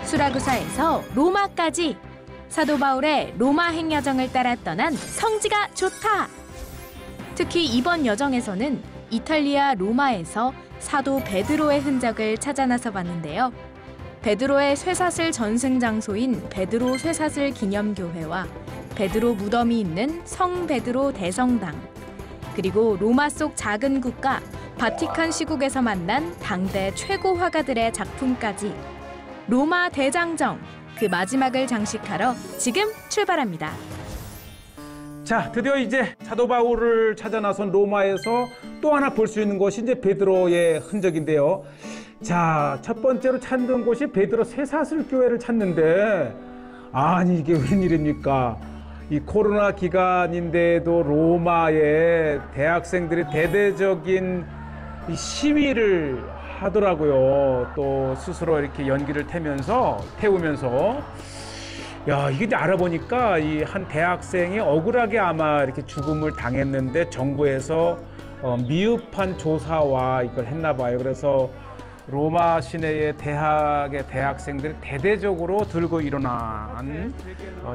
수라구사에서 로마까지 사도 바울의 로마 행여정을 따라 떠난 성지가 좋다. 특히 이번 여정에서는 이탈리아 로마에서 사도 베드로의 흔적을 찾아 나서 봤는데요. 베드로의 쇠사슬 전승 장소인 베드로 쇠사슬 기념교회와 베드로 무덤이 있는 성 베드로 대성당, 그리고 로마 속 작은 국가 바티칸 시국에서 만난 당대 최고 화가들의 작품까지 로마 대장정, 그 마지막을 장식하러 지금 출발합니다. 자, 드디어 이제 사도 바울을 찾아 나선 로마에서 또 하나 볼 수 있는 것이 이제 베드로의 흔적인데요. 자, 첫 번째로 찾는 곳이 베드로 쇠사슬 교회를 찾는데, 아니 이게 웬일입니까? 이 코로나 기간인데도 로마의 대학생들이 대대적인 이 시위를 하더라고요. 또 스스로 이렇게 연기를 태우면서 야, 이게 이제 알아보니까 이 한 대학생이 억울하게 아마 이렇게 죽음을 당했는데 정부에서 미흡한 조사와 이걸 했나 봐요. 그래서 로마 시내의 대학의 대학생들이 대대적으로 들고 일어난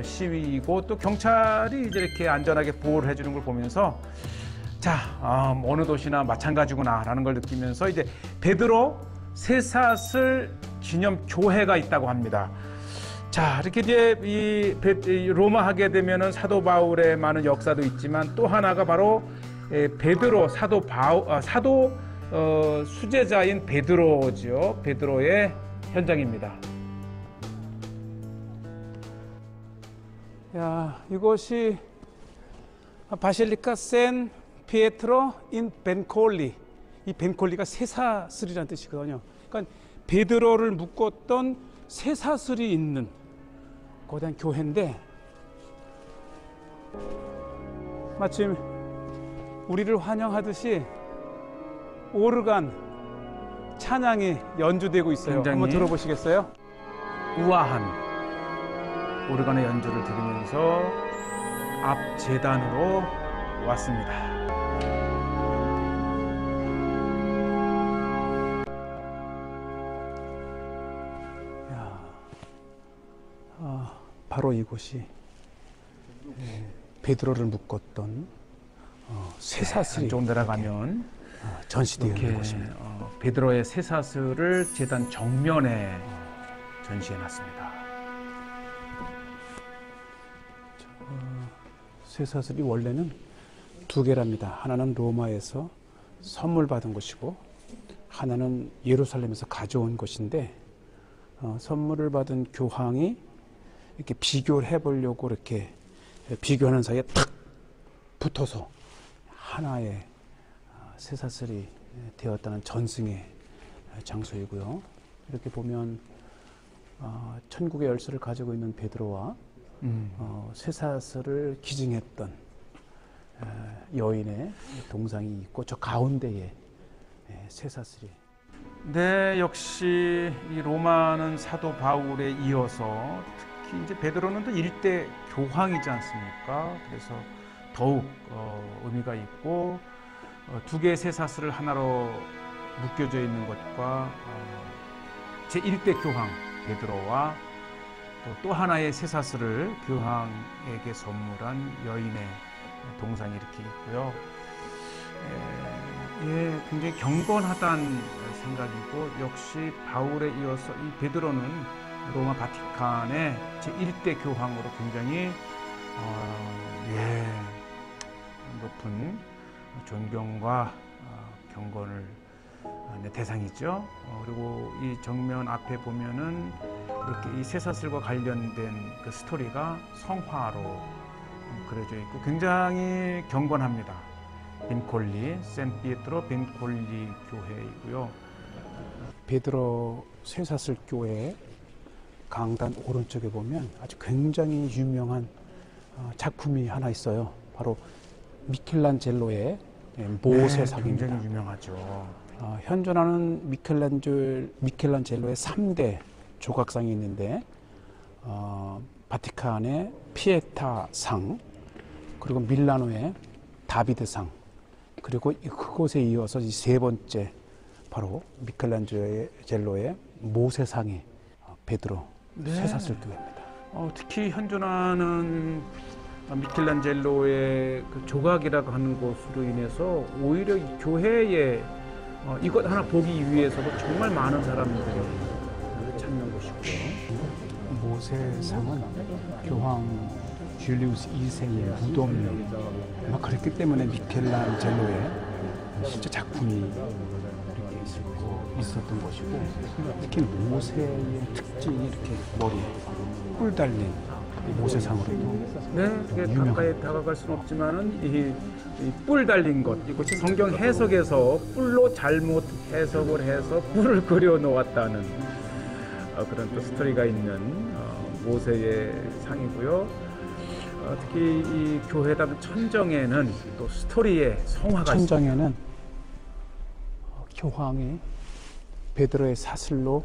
시위이고, 또 경찰이 이제 이렇게 안전하게 보호를 해주는 걸 보면서 자, 어느 도시나 마찬가지구나라는 걸 느끼면서 이제 베드로 쇠사슬 기념 교회가 있다고 합니다. 자, 이렇게 이제 이 로마 하게 되면은 사도 바울의 많은 역사도 있지만 또 하나가 바로 베드로 사도 수제자인 베드로지요. 베드로의 현장입니다. 야, 이것이 바실리카 센 피에트로 인 벤콜리. 이 벤콜리가 쇠사슬이라는 뜻이거든요. 그러니까 베드로를 묶었던 쇠사슬이 있는 거대한 교회인데, 마침 우리를 환영하듯이 오르간 찬양이 연주되고 있어요. 한번 들어보시겠어요? 우아한 오르간의 연주를 들으면서 앞 제단으로 왔습니다. 바로 이곳이 베드로를 묶었던 쇠사슬이 좀 내려가면 전시되어 있는 곳입니다. 베드로의 쇠사슬을 제단 정면에 전시해 놨습니다. 쇠사슬이 원래는 두 개랍니다. 하나는 로마에서 선물 받은 것이고 하나는 예루살렘에서 가져온 것인데, 선물을 받은 교황이 이렇게 비교를 해보려고 이렇게 비교하는 사이에 탁 붙어서 하나의 쇠사슬이 되었다는 전승의 장소이고요. 이렇게 보면 천국의 열쇠를 가지고 있는 베드로와 쇠사슬을 기증했던 여인의 동상이 있고, 저 가운데에 쇠사슬이. 네, 역시 이 로마는 사도 바울에 이어서 특히 이제 베드로는 또 일대 교황이지 않습니까? 그래서 더욱 의미가 있고, 두 개의 쇠사슬을 하나로 묶여져 있는 것과 제1대 교황 베드로와 또 하나의 쇠사슬을 교황에게 선물한 여인의 동상이 이렇게 있고요. 굉장히 경건하다는 생각이고, 역시 바울에 이어서 이 베드로는 로마 바티칸의 제1대 교황으로 굉장히 높은 존경과 경건을 대상이죠. 그리고 이 정면 앞에 보면은 이렇게 이 쇠사슬과 관련된 그 스토리가 성화로 그려져 있고 굉장히 경건합니다. 벤콜리, 샌피에트로 벤콜리 교회이고요. 베드로 쇠사슬 교회 강단 오른쪽에 보면 아주 굉장히 유명한 작품이 하나 있어요. 바로 미켈란젤로의 모세상입니다. 굉장히 유명하죠. 현존하는 미켈란젤로의 3대 조각상이 있는데, 바티칸의 피에타상, 그리고 밀라노의 다비드상, 그리고 그곳에 이어서 이 세 번째 바로 미켈란젤로의 모세상이 베드로 쇠사슬교회입니다. 특히 현존하는 미켈란젤로의 그 조각이라고 하는 것으로 인해서 오히려 이 교회에 이것 하나 보기 위해서도 정말 많은 사람들이 찾는 곳이고요. 모세상은 교황 줄리우스 2세의 무덤이 아마 그랬기 때문에 미켈란젤로의 실제 작품이 이렇게 있었던 것이고, 특히 모세의 특징이 이렇게 머리 뿔 달린 이 모세상으로도 네, 이게 가까이 다가갈 수는 없지만은 이 뿔 달린 것, 이것이 성경 해석에서 뿔로 잘못 해석을 해서 뿔을 그려 놓았다는 그런 또 스토리가 있는 모세의 상이고요. 특히 이 교회당 천정에는 또 스토리의 성화가 있습니다. 천장에는 교황이 베드로의 사슬로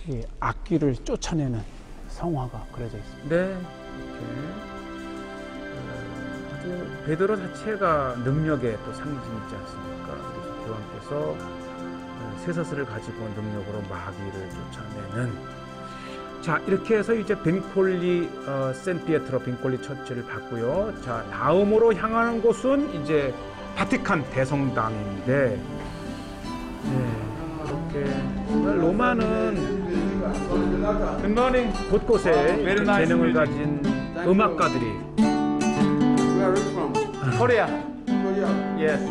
이 악귀를 쫓아내는 성화가 그려져 있습니다. 네, 이렇게 아주 베드로 자체가 능력의 또 상징이지 않습니까? 그래서 교황께서 쇠사슬을 가지고 능력으로 마귀를 쫓아내는. 자, 이렇게 해서 이제 벤콜리 샌피에트로 벤콜리 처치를 봤고요. 자, 다음으로 향하는 곳은 이제 바티칸 대성당인데, 네, 이렇게 로마는 굿모닝 곳곳에 재능을 가진 음악가들이 Where are you from? 코리아, Korea. yes.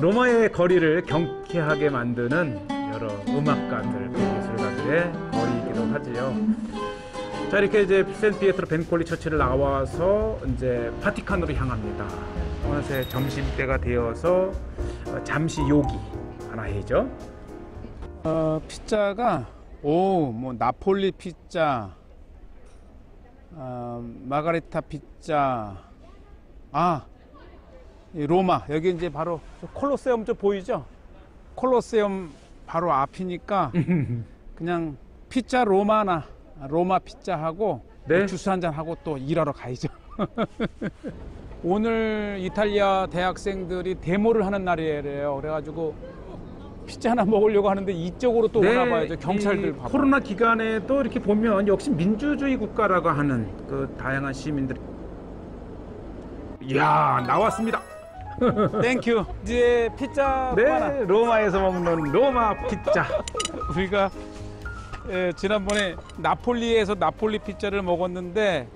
로마의 거리를 경쾌하게 만드는 여러 음악가들, 예술가들의 거리이기도 하지요. 자, 이렇게 이제 샌피에트로 벤콜리 처치를 나와서 이제 바티칸으로 향합니다. 어느새 점심때가 되어서 잠시 요기 하나 해죠. 피자가 뭐 나폴리 피자, 마가리타 피자, 이 로마, 여기 이제 바로 콜로세움 좀 보이죠? 콜로세움 바로 앞이니까 그냥 피자 로마나 로마 피자 하고 네. 주스 한잔 하고 또 일하러 가야죠. 오늘 이탈리아 대학생들이 데모를 하는 날이래요. 그래가지고 피자 하나 먹으려고 하는데 이쪽으로 또 오나 봐야죠. 경찰들 이 봐봐. 코로나 기간에도 이렇게 보면 역시 민주주의 국가라고 하는 그 다양한 시민들이, 이야, 나왔습니다. 땡큐. 이제 피자 하나. 네, 로마에서 먹는 로마 피자. 우리가 지난번에 나폴리에서 나폴리 피자를 먹었는데,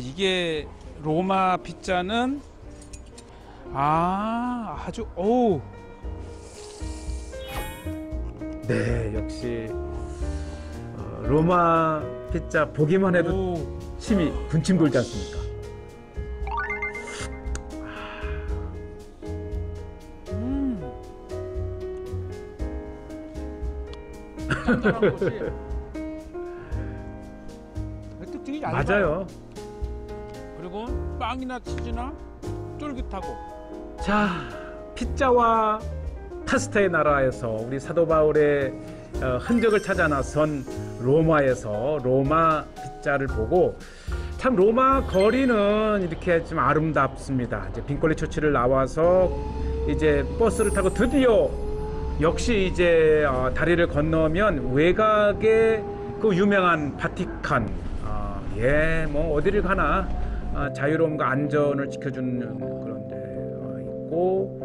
이게 로마 피자는 아주 네, 역시 로마 피자 보기만 해도 침이 군침 돌지 않습니까? 짠짠한 것이 특징이 얇아요. 맞아요. 그리고 빵이나 치즈나 쫄깃하고. 자, 피자와 파스타의 나라에서 우리 사도 바울의 흔적을 찾아 나선 로마에서 로마 피자를 보고, 참 로마 거리는 이렇게 좀 아름답습니다. 이제 빈콜리 처치를 나와서 이제 버스를 타고 드디어 역시 이제 다리를 건너면 외곽에 그 유명한 바티칸, 뭐 어디를 가나 자유로움과 안전을 지켜주는 그런 데 있고,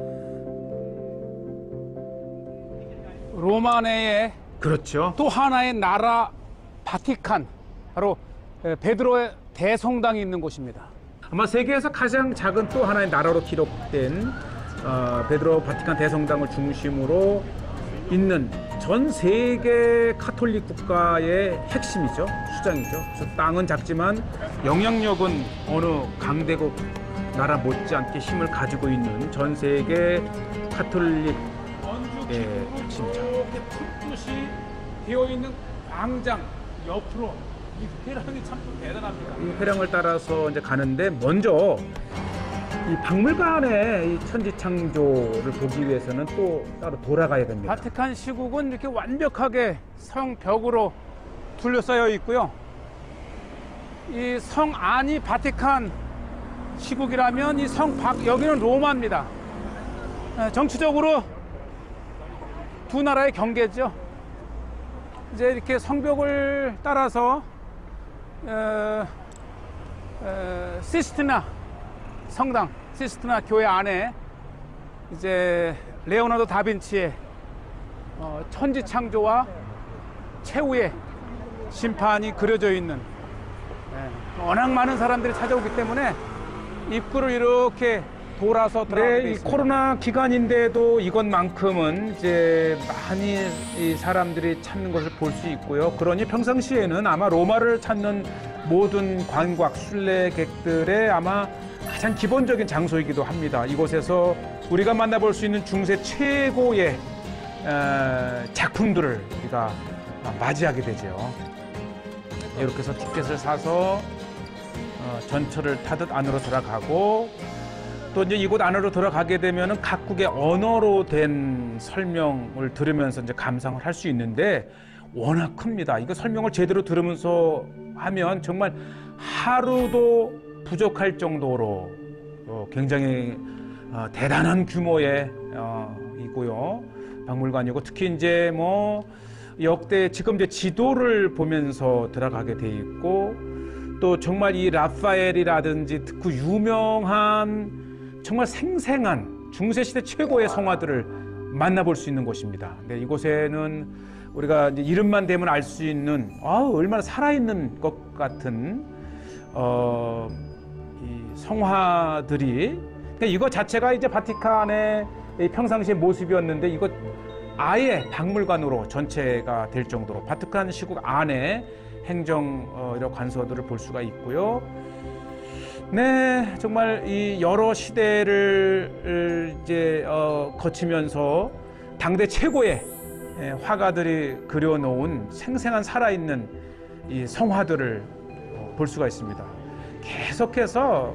로마 내에 그렇죠. 또 하나의 나라 바티칸, 바로 베드로의 대성당이 있는 곳입니다. 아마 세계에서 가장 작은 또 하나의 나라로 기록된 베드로 바티칸 대성당을 중심으로 있는 전 세계 카톨릭 국가의 핵심이죠. 수장이죠. 그래서 땅은 작지만 영향력은 어느 강대국 나라 못지않게 힘을 가지고 있는 전 세계 카톨릭 핵심이죠. 이렇게 풋풋이 되어 있는 광장 옆으로 이 회랑이 참 대단합니다. 이 회랑을 따라서 이제 가는데, 먼저 이 박물관의 이 천지창조를 보기 위해서는 또 따로 돌아가야 됩니다. 바티칸 시국은 이렇게 완벽하게 성벽으로 둘러싸여 있고요. 이 성 안이 바티칸 시국이라면 이 성 밖, 여기는 로마입니다. 정치적으로 두 나라의 경계죠. 이제 이렇게 성벽을 따라서 시스티나 성당, 시스티나 교회 안에 이제 레오나르도 다빈치의 천지창조와 최후의 심판이 그려져 있는, 워낙 많은 사람들이 찾아오기 때문에 입구를 이렇게 돌아서 들어가게 돼 네, 이 있습니다. 코로나 기간인데도 이것만큼은 이제 많이 이 사람들이 찾는 것을 볼 수 있고요. 그러니 평상시에는 아마 로마를 찾는 모든 관광 순례객들의 아마 가장 기본적인 장소이기도 합니다. 이곳에서 우리가 만나볼 수 있는 중세 최고의 작품들을 우리가 맞이하게 되죠. 이렇게 해서 티켓을 사서 전철을 타듯 안으로 들어가고, 또 이제 이곳 안으로 들어가게 되면은 각국의 언어로 된 설명을 들으면서 이제 감상을 할 수 있는데 워낙 큽니다. 이거 설명을 제대로 들으면서 하면 정말 하루도 부족할 정도로 굉장히 대단한 규모의 이고요. 박물관이고, 특히 이제 뭐 역대 지금 이제 지도를 보면서 들어가게 돼 있고, 또 정말 이 라파엘이라든지 그 유명한 정말 생생한 중세시대 최고의 성화들을 만나볼 수 있는 곳입니다. 네, 이곳에는 우리가 이제 이름만 대면 알 수 있는 얼마나 살아있는 것 같은 이 성화들이, 그러니까 이거 자체가 이제 바티칸의 평상시의 모습이었는데 이거 아예 박물관으로 전체가 될 정도로 바티칸 시국 안에 행정 이런 관서들을 볼 수가 있고요. 네, 정말 이 여러 시대를 이제 거치면서 당대 최고의 화가들이 그려놓은 생생한 살아있는 이 성화들을 볼 수가 있습니다. 계속해서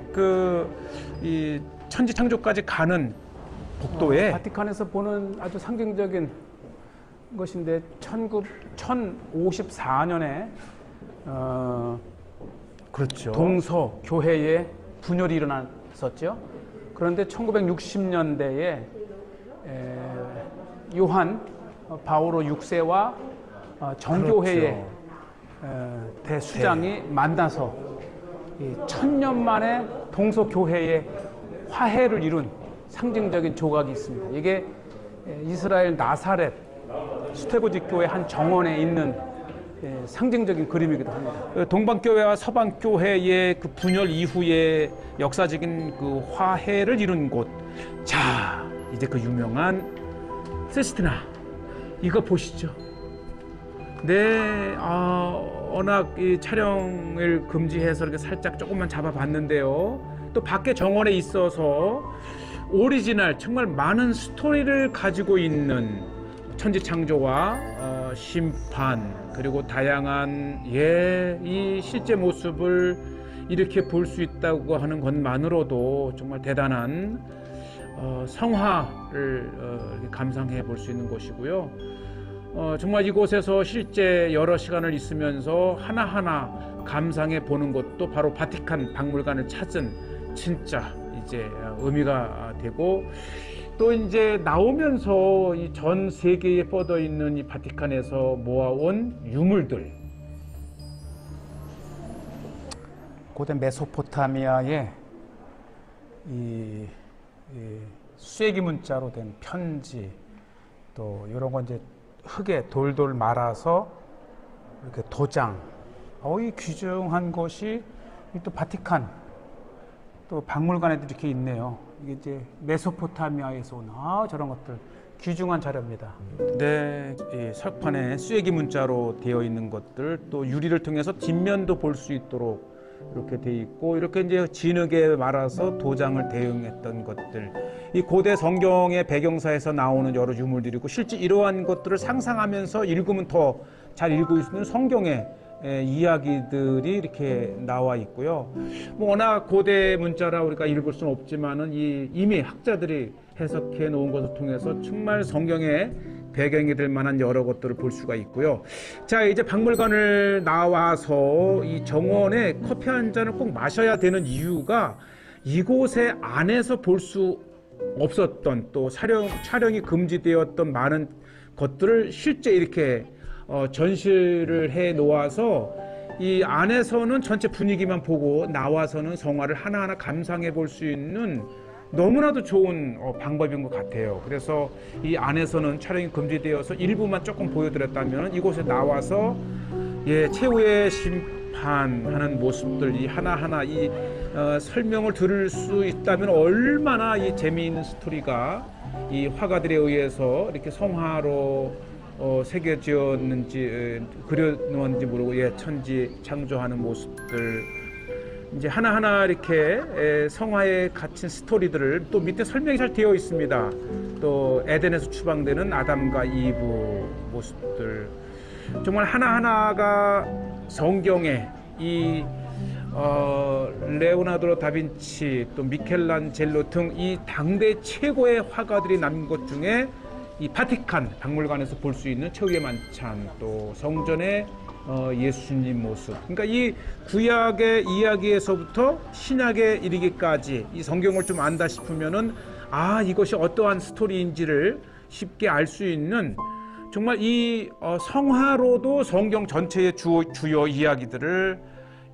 이 천지창조까지 가는 복도에 바티칸에서 보는 아주 상징적인 것인데 1054년에 그렇죠. 동서 교회에 분열이 일어났었죠. 그런데 1960년대에 요한 바오로 6세와 정교회의 대수장이 만나서 이 1000년 만에 동서 교회의 화해를 이룬 상징적인 조각이 있습니다. 이게 이스라엘 나사렛 수테고직 교회 한 정원에 있는 상징적인 그림이기도 합니다. 동방교회와 서방교회의 그 분열 이후에 역사적인 그 화해를 이룬 곳. 자, 이제 그 유명한 시스티나 이거 보시죠. 네, 워낙 이 촬영을 금지해서 이렇게 살짝 조금만 잡아봤는데요. 또 밖에 정원에 있어서 오리지널 정말 많은 스토리를 가지고 있는 천지창조와 심판, 그리고 다양한 이 실제 모습을 이렇게 볼 수 있다고 하는 것만으로도 정말 대단한 성화를 감상해 볼 수 있는 곳이고요. 정말 이곳에서 실제 여러 시간을 있으면서 하나하나 감상해 보는 것도 바로 바티칸 박물관을 찾은 진짜 이제 의미가 되고, 또 이제 나오면서 이 전 세계에 뻗어 있는 이 바티칸에서 모아온 유물들. 고대 메소포타미아의 이 쇠기 문자로 된 편지, 또 이런 거 이제 흙에 돌돌 말아서 이렇게 도장, 이 귀중한 것이 또 바티칸 또 박물관에도 이렇게 있네요. 이게 이제 메소포타미아에서 온 저런 것들 귀중한 자료입니다. 네, 이 석판에 쇠기 문자로 되어 있는 것들, 또 유리를 통해서 뒷면도 볼 수 있도록 이렇게 돼 있고, 이렇게 이제 진흙에 말아서 도장을 대응했던 것들, 이 고대 성경의 배경사에서 나오는 여러 유물들이고, 실제 이러한 것들을 상상하면서 읽으면 더 잘 읽을 수 있는 성경의 이야기들이 이렇게 나와 있고요. 뭐 워낙 고대 문자라 우리가 읽을 수는 없지만은 이미 학자들이 해석해 놓은 것을 통해서 정말 성경의 배경이 될 만한 여러 것들을 볼 수가 있고요. 자, 이제 박물관을 나와서 이 정원에 커피 한 잔을 꼭 마셔야 되는 이유가, 이곳에 안에서 볼 수 없었던, 또 촬영이 금지되었던 많은 것들을 실제 이렇게 전시를 해 놓아서 이 안에서는 전체 분위기만 보고 나와서는 성화를 하나하나 감상해 볼 수 있는 너무나도 좋은 방법인 것 같아요. 그래서 이 안에서는 촬영이 금지되어서 일부만 조금 보여드렸다면 이곳에 나와서 최후의 심판하는 모습들 이 하나하나 이 설명을 들을 수 있다면 얼마나 이 재미있는 스토리가 이 화가들에 의해서 이렇게 성화로 새겨지었는지 그려놓았는지 모르고 천지 창조하는 모습들 이제 하나하나 이렇게 성화에 갇힌 스토리들을 또 밑에 설명이 잘 되어 있습니다. 또 에덴에서 추방되는 아담과 이브 모습들 정말 하나하나가 성경에 이 레오나르도 다빈치 또 미켈란젤로 등 이 당대 최고의 화가들이 남긴 것 중에 이 바티칸 박물관에서 볼 수 있는 최후의 만찬 또 성전의 예수님 모습 그러니까 이 구약의 이야기에서부터 신약에 이르기까지 이 성경을 좀 안다 싶으면은 이것이 어떠한 스토리인지를 쉽게 알 수 있는 정말 이 성화로도 성경 전체의 주요 이야기들을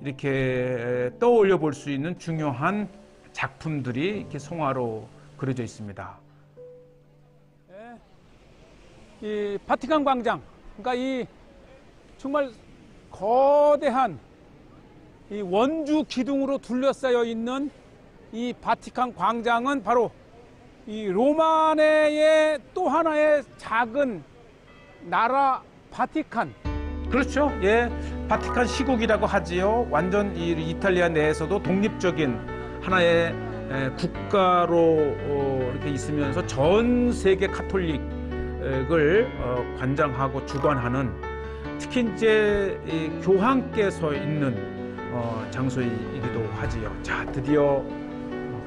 이렇게 떠올려 볼 수 있는 중요한 작품들이 이렇게 성화로 그려져 있습니다. 이 바티칸 광장, 그러니까 이 정말 거대한 이 원주 기둥으로 둘러싸여 있는 이 바티칸 광장은 바로 이 로마 내의 또 하나의 작은 나라 바티칸. 그렇죠. 바티칸 시국이라고 하지요. 완전 이 이탈리아 내에서도 독립적인 하나의 국가로 이렇게 있으면서 전 세계 카톨릭을 관장하고 주관하는 특히 이제 이 교황께서 있는 장소이기도 하지요. 자, 드디어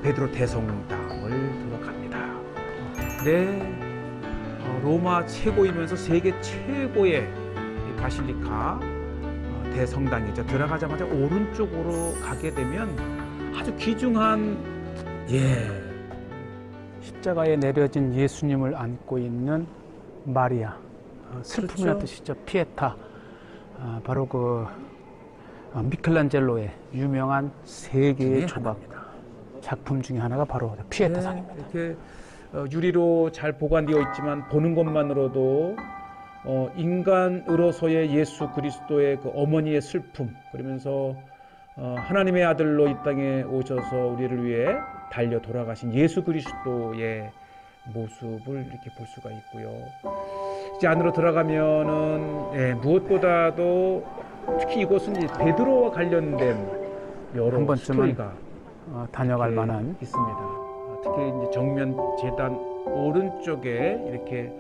베드로 대성당을 들어갑니다. 로마 최고이면서 세계 최고의 바실리카 대성당이죠. 들어가자마자 오른쪽으로 가게 되면 아주 귀중한 십자가에 내려진 예수님을 안고 있는 마리아, 슬픔이란 그렇죠. 뜻이죠. 피에타. 바로 그 미켈란젤로의 유명한 세 개의 조각 작품 중에 하나가 바로 피에타상입니다. 이렇게 유리로 잘 보관되어 있지만 보는 것만으로도 인간으로서의 예수 그리스도의 그 어머니의 슬픔 그러면서 하나님의 아들로 이 땅에 오셔서 우리를 위해 달려 돌아가신 예수 그리스도의 모습을 이렇게 볼 수가 있고요. 이제 안으로 들어가면은 무엇보다도 특히 이곳은 베드로와 관련된 여러 한 번쯤은 스토리가 다녀갈 만한 있습니다. 특히 이제 정면 제단 오른쪽에 이렇게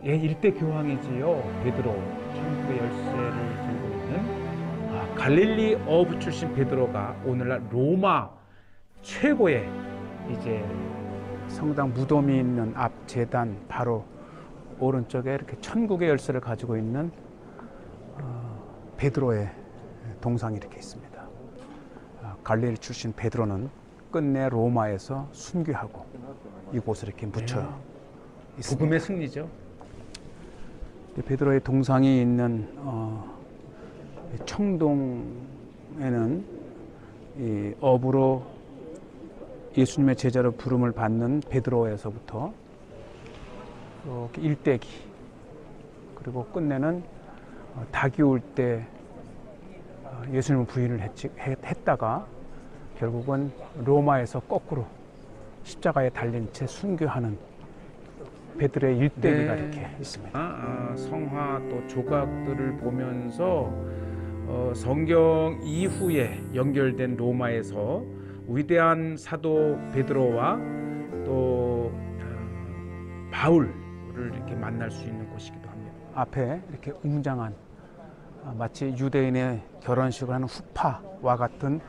일대 교황이지요. 베드로 천국의 열쇠를 들고 있는 갈릴리 어부 출신 베드로가 오늘날 로마 최고의 이제 성당 무덤이 있는 앞 제단 바로 오른쪽에 이렇게 천국의 열쇠를 가지고 있는 베드로의 동상이 이렇게 있습니다. 갈릴리 출신 베드로는 끝내 로마에서 순교하고 이곳을 이렇게 묻혀 있습니다. 복음의 승리죠. 베드로의 동상이 있는 청동에는 이 어부로 예수님의 제자로 부름을 받는 베드로에서부터 이렇게 일대기 그리고 끝내는 닭이 올 때 예수님을 부인을 했다가 결국은 로마에서 거꾸로 십자가에 달린 채 순교하는 베드로의 일대기가 이렇게 있습니다. 성화 또 조각들을 보면서 성경 이후에 연결된 로마에서 위대한 사도 베드로와 또 바울을 이렇게 만날 수 있는 곳이기도 합니다. 앞에 이렇게 웅장한 마치 유대인의 결혼식을 하는 후파와 같은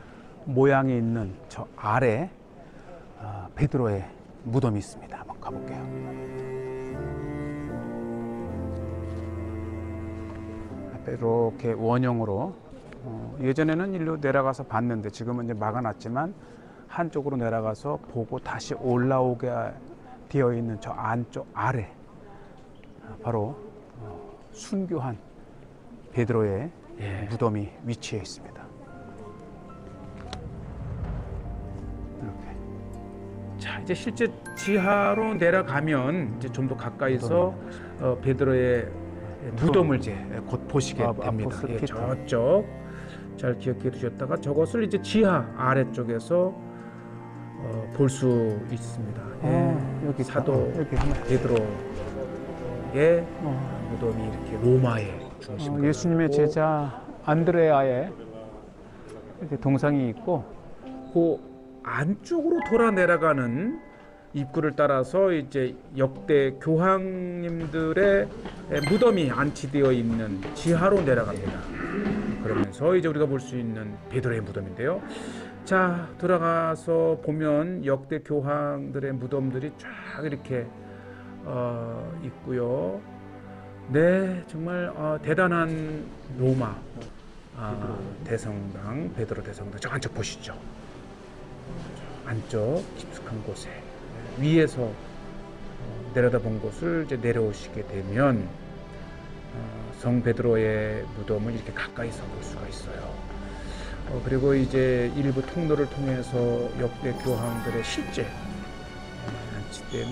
모양이 있는 저 아래 베드로의 무덤이 있습니다. 한번 가볼게요. 앞에 이렇게 원형으로 예전에는 일로 내려가서 봤는데 지금은 이제 막아놨지만 한쪽으로 내려가서 보고 다시 올라오게 되어 있는 저 안쪽 아래 바로 순교한 베드로의 예. 무덤이 위치해 있습니다. 이렇게. 자, 이제 실제 지하로 내려가면 이제 좀 더 가까이서 베드로의 무덤을 이제 곧 보시게 됩니다. 예, 아포스피트. 저쪽 잘 기억해 두셨다가 저것을 이제 지하 아래쪽에서 볼 수 있습니다. 여기 사도 여기 하나. 베드로의 무덤이 이렇게 로마의 중심으로 예수님의 있고, 제자 안드레아의 이렇게 동상이 있고 그 안쪽으로 돌아 내려가는 입구를 따라서 이제 역대 교황님들의 무덤이 안치되어 있는 지하로 내려갑니다. 그러면서 이제 우리가 볼 수 있는 베드로의 무덤인데요. 자, 들어가서 보면 역대 교황들의 무덤들이 쫙 이렇게 있고요. 네, 정말 대단한 로마 대성당, 베드로 대성당. 저 안쪽 보시죠. 안쪽 깊숙한 곳에 위에서 내려다본 곳을 이제 내려오시게 되면 성 베드로의 무덤을 이렇게 가까이서 볼 수가 있어요. 그리고 이제 일부 통로를 통해서 역대 교황들의 실제 안치된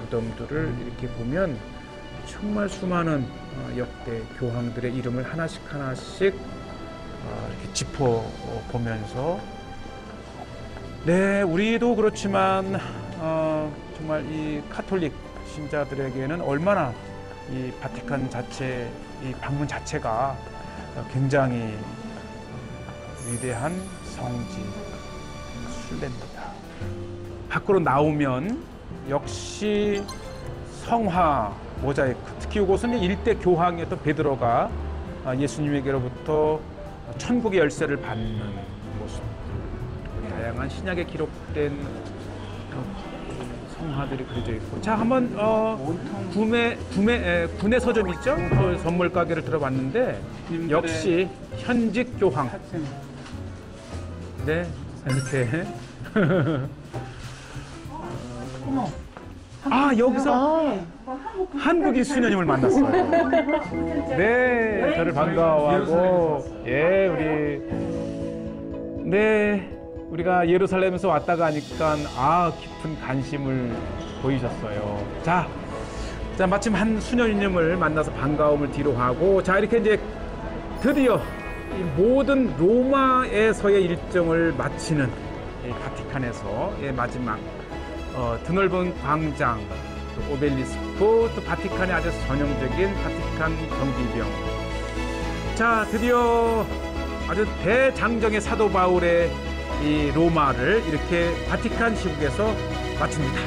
무덤들을 이렇게 보면 정말 수많은 역대 교황들의 이름을 하나씩 이렇게 짚어 보면서 네, 우리도 그렇지만 정말 이 카톨릭 신자들에게는 얼마나 이 바티칸 자체, 이 방문 자체가 굉장히 위대한 성지 순례입니다. 밖으로 나오면 역시 성화 모자이크, 특히 이곳은 일대 교황이었던 베드로가 예수님에게로부터 천국의 열쇠를 받는 모습, 다양한 신약에 기록된 성화들이 그려져 있고, 자, 한번 구내 서점 있죠? 그 선물 가게를 들어봤는데 역시 현직 교황, 네, 이렇게 여기서 한국인 수녀님을 만났어요. 네, 저를 반가워하고, 예, 우리가 예루살렘에서 왔다가 하니까 깊은 관심을 보이셨어요. 자, 마침 한 수녀님을 만나서 반가움을 뒤로 하고, 자, 이렇게 이제 드디어 이 모든 로마에서의 일정을 마치는 이 바티칸에서 마지막 드넓은 광장, 또 오벨리스크, 또 바티칸의 아주 전형적인 바티칸 경비병. 자, 드디어 아주 대장정의 사도 바울의 이 로마를 이렇게 바티칸 시국에서 마칩니다.